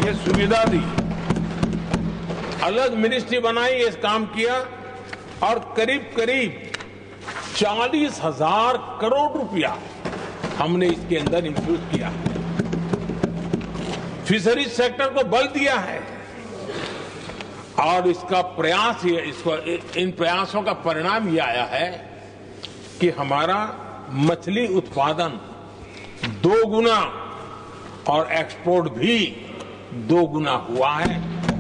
ये सुविधा दी, अलग मिनिस्ट्री बनाई, ये काम किया और करीब करीब 40,000 करोड़ रुपया हमने इसके अंदर इंफ्यूज किया। फिशरीज सेक्टर को बल दिया है और इसका प्रयास इन प्रयासों का परिणाम ये आया है कि हमारा मछली उत्पादन 2 गुना और एक्सपोर्ट भी 2 गुना हुआ है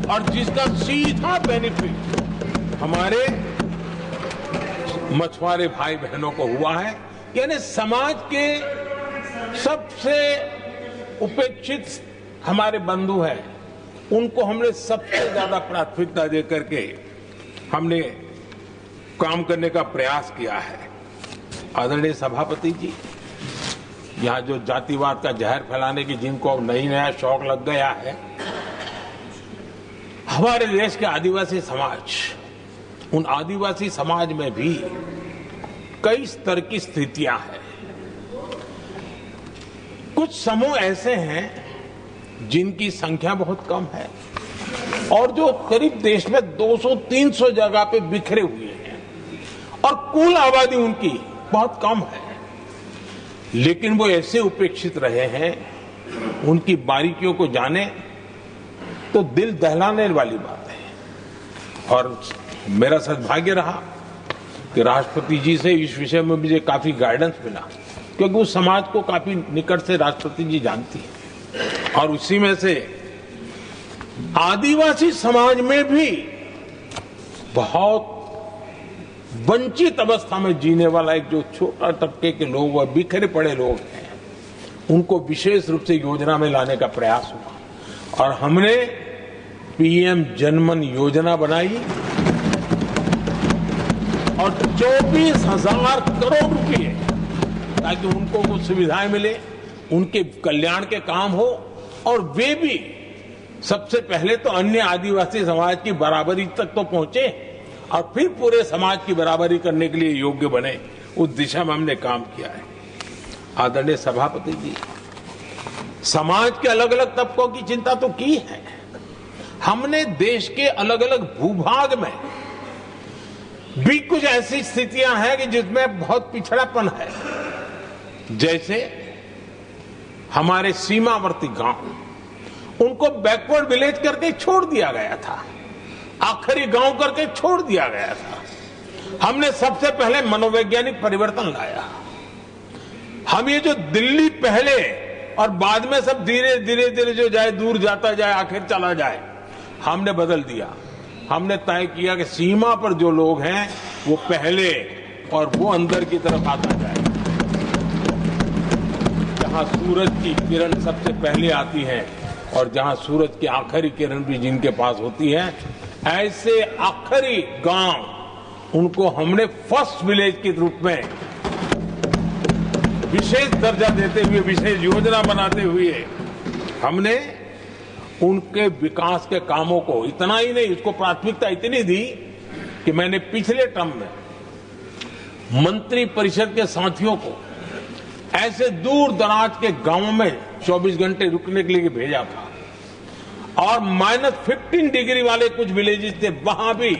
और जिसका सीधा बेनिफिट हमारे मछुआरे भाई बहनों को हुआ है। यानी समाज के सबसे उपेक्षित हमारे बंधु हैं, उनको हमने सबसे ज्यादा प्राथमिकता दे करके हमने काम करने का प्रयास किया है। आदरणीय सभापति जी, यहाँ जो जातिवाद का जहर फैलाने की जिनको नया शौक लग गया है, हमारे देश के आदिवासी समाज, उन आदिवासी समाज में भी कई स्तर की स्थितियां हैं। कुछ समूह ऐसे हैं जिनकी संख्या बहुत कम है और जो करीब देश में 200-300 जगह पे बिखरे हुए हैं और कुल आबादी उनकी बहुत कम है, लेकिन वो ऐसे उपेक्षित रहे हैं, उनकी बारीकियों को जाने तो दिल दहलाने वाली बात है। और मेरा सद्भाग्य रहा कि राष्ट्रपति जी से इस विषय में मुझे काफी गाइडेंस मिला, क्योंकि उस समाज को काफी निकट से राष्ट्रपति जी जानती है और उसी में से आदिवासी समाज में भी बहुत वंचित अवस्था में जीने वाला एक जो छोटा तबके के लोग व बिखरे पड़े लोग हैं, उनको विशेष रूप से योजना में लाने का प्रयास हुआ और हमने पीएम जनमन योजना बनाई और 24,000 करोड़ रुपए ताकि उनको कुछ सुविधाएं मिले, उनके कल्याण के काम हो और वे भी सबसे पहले तो अन्य आदिवासी समाज की बराबरी तक तो पहुंचे और फिर पूरे समाज की बराबरी करने के लिए योग्य बने। उस दिशा में हमने काम किया है। आदरणीय सभापति जी, समाज के अलग अलग तबकों की चिंता तो की है। हमने देश के अलग अलग भूभाग में भी कुछ ऐसी स्थितियां हैं कि जिसमें बहुत पिछड़ापन है। जैसे हमारे सीमावर्ती गांव, उनको बैकवर्ड विलेज करके छोड़ दिया गया था, आखिरी गांव करके छोड़ दिया गया था। हमने सबसे पहले मनोवैज्ञानिक परिवर्तन लाया। हम ये जो दिल्ली पहले और बाद में सब धीरे धीरे जो जाए दूर जाता जाए आखिर चला जाए, हमने बदल दिया। हमने तय किया कि सीमा पर जो लोग हैं वो पहले और वो अंदर की तरफ आता जाए। जहां सूरज की किरण सबसे पहले आती है और जहां सूरज की आखिरी किरण भी जिनके पास होती है, ऐसे आखिरी गांव उनको हमने फर्स्ट विलेज के रूप में विशेष दर्जा देते हुए, विशेष योजना बनाते हुए हमने उनके विकास के कामों को इतना ही नहीं, उसको प्राथमिकता इतनी दी कि मैंने पिछले टर्म में मंत्री परिषद के साथियों को ऐसे दूर दराज के गांवों में 24 घंटे रुकने के लिए भेजा था और -15 डिग्री वाले कुछ विलेजेस थे, वहां भी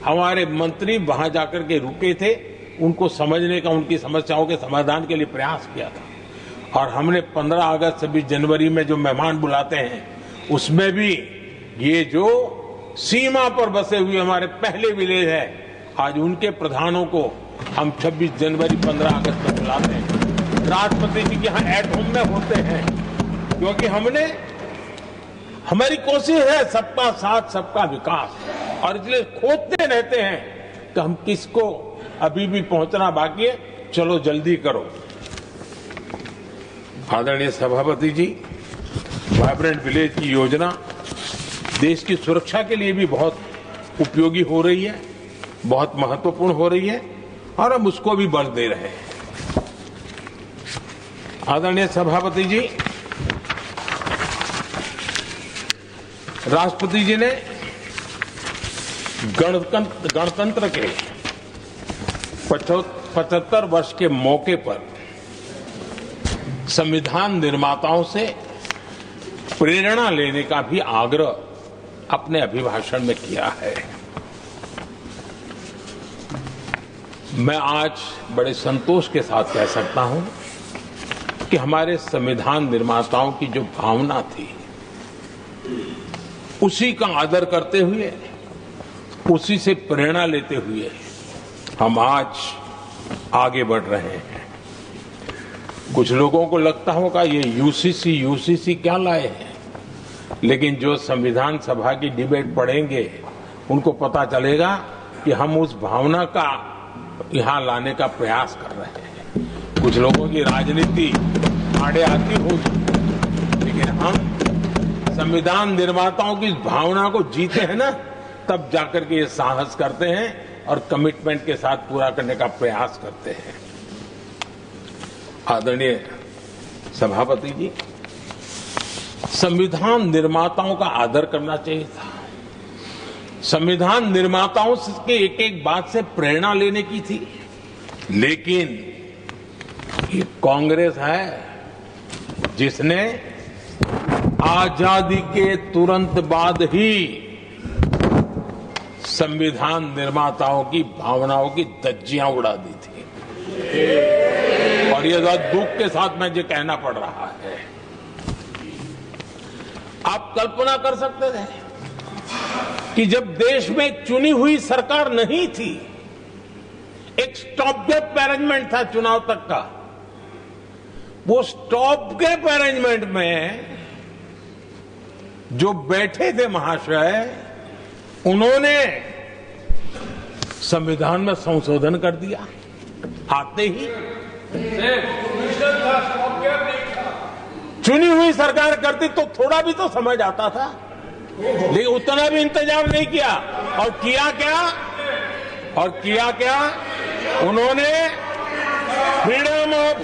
हमारे मंत्री वहां जाकर के रुके थे, उनको समझने का, उनकी समस्याओं के समाधान के लिए प्रयास किया था। और हमने 15 अगस्त 26 जनवरी में जो मेहमान बुलाते हैं, उसमें भी ये जो सीमा पर बसे हुए हमारे पहले विलेज है, आज उनके प्रधानों को हम 26 जनवरी 15 अगस्त में बुलाते हैं। राष्ट्रपति जी के यहाँ एट होम में होते हैं, क्योंकि हमारी कोशिश है सबका साथ सबका विकास, और इसलिए खोजते रहते हैं कि हम किसको अभी भी पहुंचना बाकी है, चलो जल्दी करो। आदरणीय सभापति जी, वाइब्रेंट विलेज की योजना देश की सुरक्षा के लिए भी बहुत उपयोगी हो रही है, बहुत महत्वपूर्ण हो रही है और हम उसको भी बल दे रहे हैं। आदरणीय सभापति जी, राष्ट्रपति जी ने गणतंत्र के 75 वर्ष के मौके पर संविधान निर्माताओं से प्रेरणा लेने का भी आग्रह अपने अभिभाषण में किया है। मैं आज बड़े संतोष के साथ कह सकता हूं कि हमारे संविधान निर्माताओं की जो भावना थी, उसी का आदर करते हुए, उसी से प्रेरणा लेते हुए हम आज आगे बढ़ रहे हैं। कुछ लोगों को लगता होगा ये यूसीसी क्या लाए हैं, लेकिन जो संविधान सभा की डिबेट पढ़ेंगे उनको पता चलेगा कि हम उस भावना का यहां लाने का प्रयास कर रहे हैं। कुछ लोगों की राजनीति आड़े आती होगी, लेकिन हम संविधान निर्माताओं की इस भावना को जीते हैं ना, तब जाकर के ये साहस करते हैं और कमिटमेंट के साथ पूरा करने का प्रयास करते हैं। आदरणीय सभापति जी, संविधान निर्माताओं का आदर करना चाहिए था। संविधान निर्माताओं के एक एक बात से प्रेरणा लेने की थी, लेकिन ये कांग्रेस है जिसने आजादी के तुरंत बाद ही संविधान निर्माताओं की भावनाओं की धज्जियां उड़ा दी थी। और ये दुख के साथ मैं ये कहना पड़ रहा है। आप कल्पना कर सकते थे कि जब देश में चुनी हुई सरकार नहीं थी, एक स्टॉप गैप अरेंजमेंट था चुनाव तक का, वो स्टॉप गैप अरेंजमेंट में जो बैठे थे महाशय, उन्होंने संविधान में संशोधन कर दिया आते ही। चुनी हुई सरकार करती तो थोड़ा भी तो समझ आता था, लेकिन उतना भी इंतजाम नहीं किया। और किया क्या उन्होंने फ्रीडम ऑफ